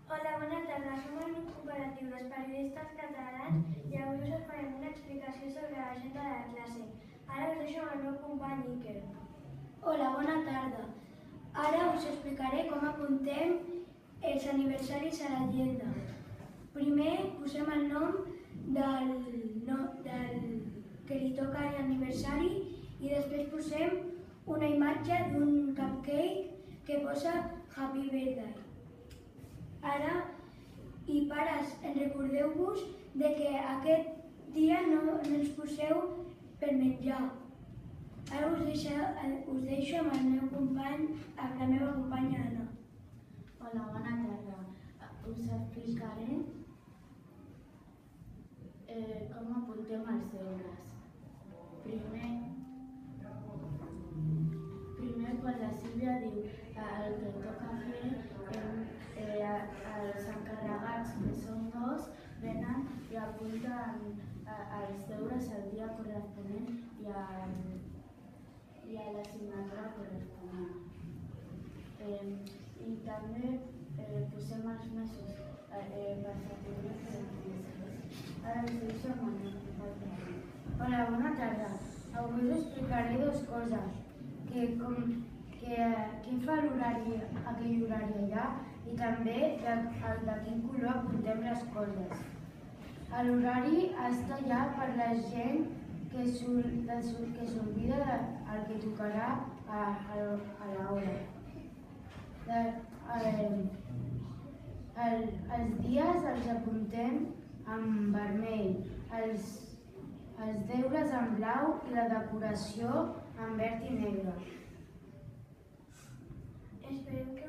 Hola, bona tarda. Som el grup cooperatiu dels periodistes catalans i avui us farem una explicació sobre l'agenda de la classe. Ara us deixo amb el meu company Iker. Hola, bona tarda. Ara us explicaré com apuntem els aniversaris a l'agenda. Primer posem el nom del que li toca l'aniversari i després posem una imatge d'un cupcake que posa Happy Birthday. Ara, i pares, recordeu-vos de que aquest dia no ens poseu per menjar. Ara us deixo amb el meu company, amb la meva companya Anna. Hola, bona tarda. Us explicaré com apuntem els deures. Primer, quan la Sílvia diu el que toca fer, els encarregats, que són dos, venen i apunten els deures al dia corresponent i a l'assignatura corresponent. I també posem els mesos per setembre per als mesos. Ara us deixo amb el meu company. Hola, bona tarda. Avui us explicaré dues coses. Quin fa l'horari, aquell horari allà, i també de quin color apuntem les coses. L'horari està allà per la gent que s'oblida el que tocarà a l'hora. Els dies els apuntem en vermell, els deures en blau i la decoració en verd i negre. Esperem que